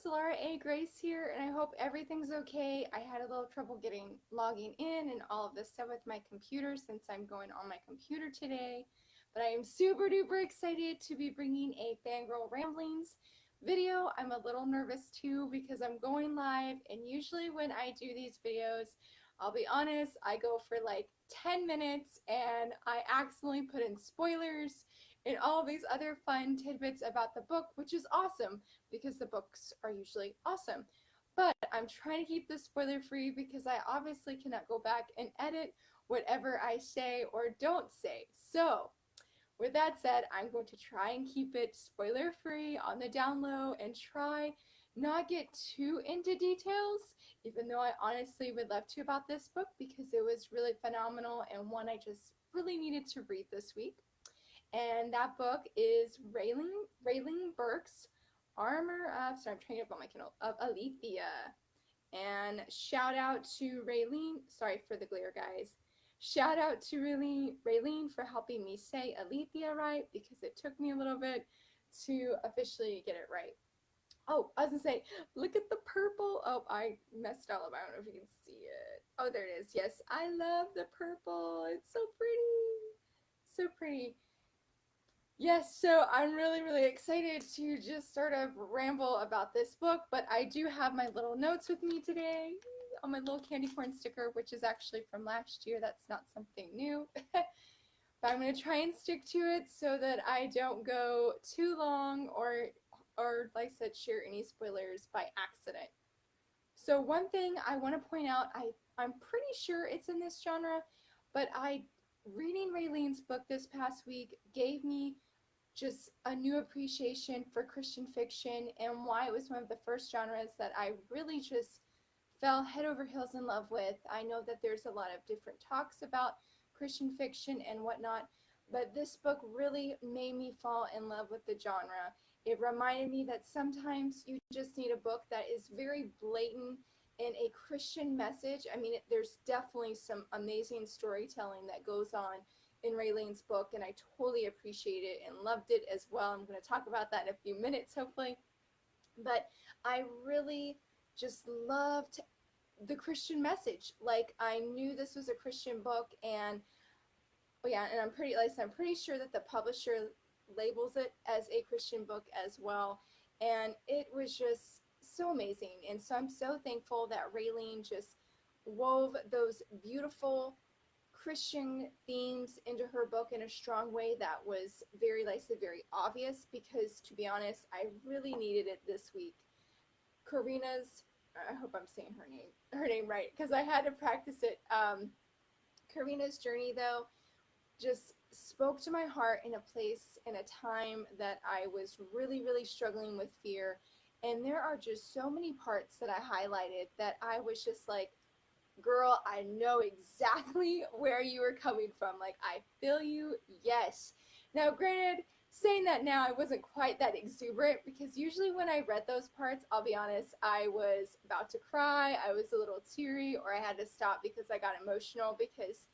Laura A. Grace here, and I hope everything's okay. I had a little trouble logging in and all of this stuff with my computer since I'm going on my computer today. But I am super duper excited to be bringing a Fangirl Ramblings video. I'm a little nervous too because I'm going live, and usually when I do these videos, I'll be honest, I go for like 10 minutes and I accidentally put in spoilers and all these other fun tidbits about the book, which is awesome because the books are usually awesome. But I'm trying to keep this spoiler free because I obviously cannot go back and edit whatever I say or don't say. So, with that said, I'm going to try and keep it spoiler free on the down low and try not get too into details, even though I honestly would love to about this book because it was really phenomenal and one I just really needed to read this week. And that book is Ralene Burke's Armor of, sorry, I'm trying to get on my Kindle, of Aletheia. And shout out to Ralene, sorry for the glare, guys. Shout out to Ralene for helping me say Aletheia right because it took me a little bit to officially get it right. Oh, I was gonna say, look at the purple. Oh, I messed it all up. I don't know if you can see it. Oh, there it is. Yes, I love the purple. It's so pretty. So pretty. Yes, so I'm really excited to just sort of ramble about this book, but I do have my little notes with me today on my little candy corn sticker, which is actually from last year. That's not something new. But I'm going to try and stick to it so that I don't go too long or like I said, share any spoilers by accident. So one thing I want to point out, I'm pretty sure it's in this genre, but reading Raylene's book this past week gave me just a new appreciation for Christian fiction and why it was one of the first genres that I really just fell head over heels in love with. I know that there's a lot of different talks about Christian fiction and whatnot, but this book really made me fall in love with the genre. It reminded me that sometimes you just need a book that is very blatant in a Christian message. I mean, there's definitely some amazing storytelling that goes on in Raylene's book, and I totally appreciate it and loved it as well. I'm going to talk about that in a few minutes, hopefully. But I really just loved the Christian message. Like, I knew this was a Christian book, and oh yeah, and I'm pretty, like I said, I'm pretty sure that the publisher labels it as a Christian book as well. And it was just so amazing. And so I'm so thankful that Raylene just wove those beautiful Christian themes into her book in a strong way that was very, like I said, very obvious because, to be honest, I really needed it this week. Karina's, I hope I'm saying her name right because I had to practice it. Karina's journey, though, just spoke to my heart in a place in a time that I was really struggling with fear. And there are just so many parts that I highlighted that I was just like, girl, I know exactly where you were coming from. Like, I feel you, yes. Now, granted, saying that now, I wasn't quite that exuberant because usually when I read those parts, I'll be honest, I was about to cry, I was a little teary, or I had to stop because I got emotional because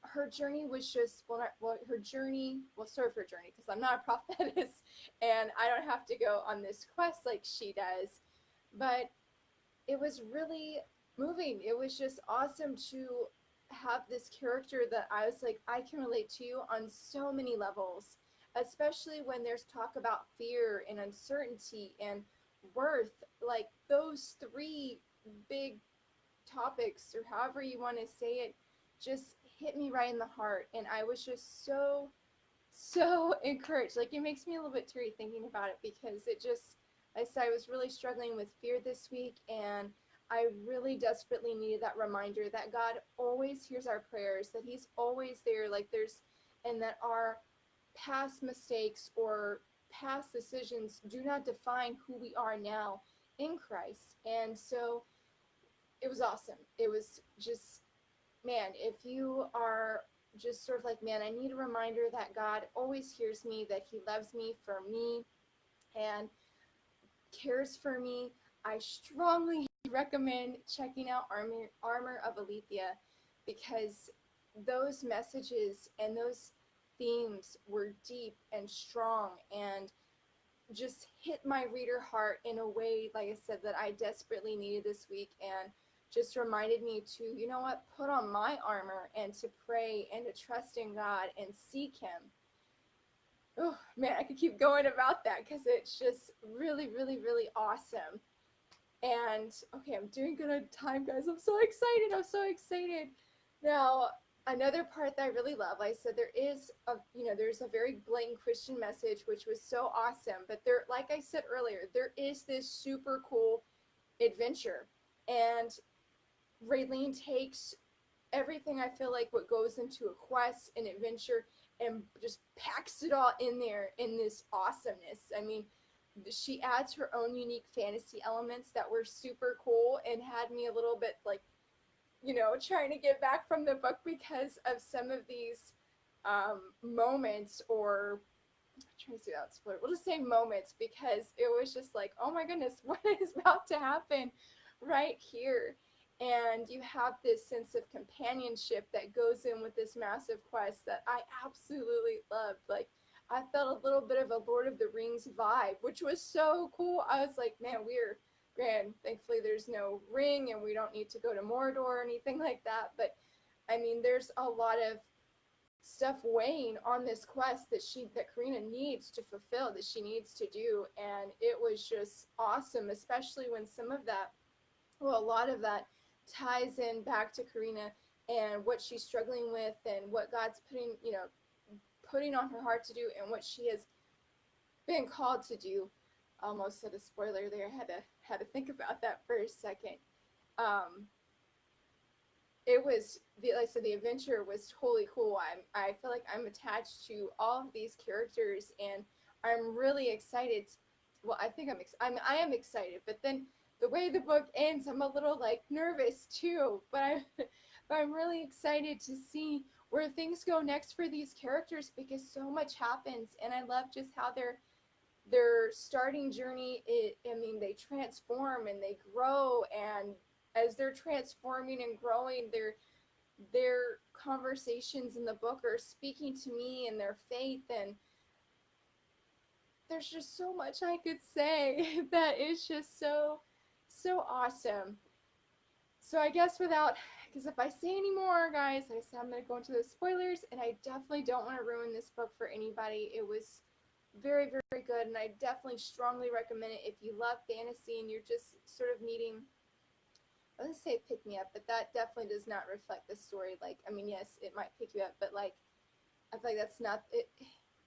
her journey was just, her journey, sort of her journey, because I'm not a prophetess and I don't have to go on this quest like she does, but it was really moving. It was just awesome to have this character that I was like, I can relate to on so many levels, especially when there's talk about fear and uncertainty and worth. Like, those three big topics, or however you want to say it, just hit me right in the heart. And I was just so encouraged. Like, it makes me a little bit teary thinking about it because it just, I said, I was really struggling with fear this week, and I really desperately needed that reminder that God always hears our prayers, that He's always there, like and that our past mistakes or past decisions do not define who we are now in Christ. And so it was awesome. It was just, man, if you are just sort of like, man, I need a reminder that God always hears me, that He loves me for me and cares for me, I strongly recommend checking out Armor of Aletheia because those messages and those themes were deep and strong, and just hit my reader heart in a way, like I said, that I desperately needed this week, and just reminded me to, you know what, put on my armor and to pray and to trust in God and seek Him. Oh man, I could keep going about that because it's just really, really, really awesome. And okay, I'm doing good on time, guys. I'm so excited. I'm so excited. Now, another part that I really love, like I said, there is a, there's a very blatant Christian message, which was so awesome. But there, like I said earlier, there is this super cool adventure. And Ralene takes everything, I feel like, what goes into a quest, an adventure, and just packs it all in there in this awesomeness. I mean, she adds her own unique fantasy elements that were super cool and had me a little bit like, trying to get back from the book because of some of these moments, or I'm trying to see that spoiler. We'll just say moments, because it was just like, oh my goodness, what is about to happen right here? And you have this sense of companionship that goes in with this massive quest that I absolutely loved. Like, I felt a little bit of a Lord of the Rings vibe, which was so cool. I was like, man, we're grand. Thankfully, there's no ring and we don't need to go to Mordor or anything like that. But I mean, there's a lot of stuff weighing on this quest that Karina needs to fulfill, that she needs to do, and it was just awesome, especially when some of that, well, a lot of that ties in back to Karina and what she's struggling with and what God's putting on her heart to do and what she has been called to do. Almost said a spoiler there. Had to think about that for a second. It was, like I said, the adventure was totally cool. I feel like I'm attached to all of these characters, and I'm really excited. Well, I am excited, but then the way the book ends, I'm a little like nervous too. But I'm really excited to see where things go next for these characters, because so much happens, and I love just how their starting journey. I mean, they transform and they grow, and as they're transforming and growing, their conversations in the book are speaking to me and their faith, and there's just so much I could say that is just so awesome. So I guess because if I say any more, guys, like I said, I'm going to go into the spoilers, and I definitely don't want to ruin this book for anybody. It was very, very good, and I definitely strongly recommend it if you love fantasy and you're just sort of needing, I was going to say pick me up, but that definitely does not reflect the story. Like, I mean, yes, it might pick you up, but like, I feel like that's not it.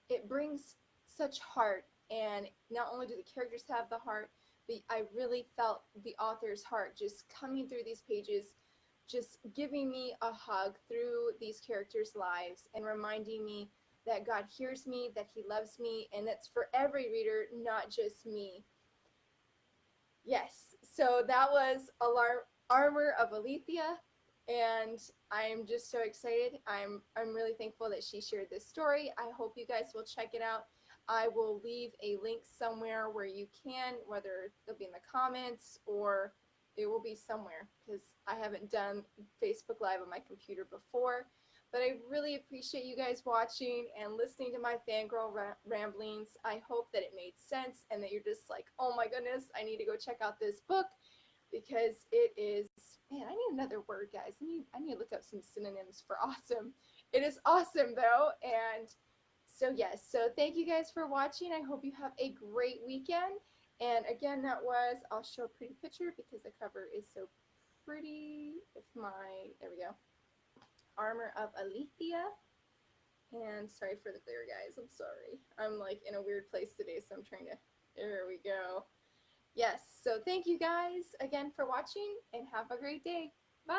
It brings such heart, and not only do the characters have the heart, but I really felt the author's heart just coming through these pages, just giving me a hug through these characters' lives and reminding me that God hears me, that He loves me, and that's for every reader, not just me. Yes, so that was Armor of Aletheia, and I'm just so excited. I'm really thankful that she shared this story. I hope you guys will check it out. I will leave a link somewhere where you can, whether it'll be in the comments or it will be somewhere, because I haven't done Facebook Live on my computer before. But I really appreciate you guys watching and listening to my fangirl ramblings. I hope that it made sense and that you're just like, oh my goodness, I need to go check out this book, because it is, man, I need another word, guys. I need to look up some synonyms for awesome. It is awesome, though. And so, yes, so thank you guys for watching. I hope you have a great weekend. And again, I'll show a pretty picture because the cover is so pretty. There we go. Armor of Aletheia. And sorry for the glare, guys. I'm sorry. I'm like in a weird place today, so I'm trying to, there we go. Yes, so thank you guys again for watching, and have a great day. Bye!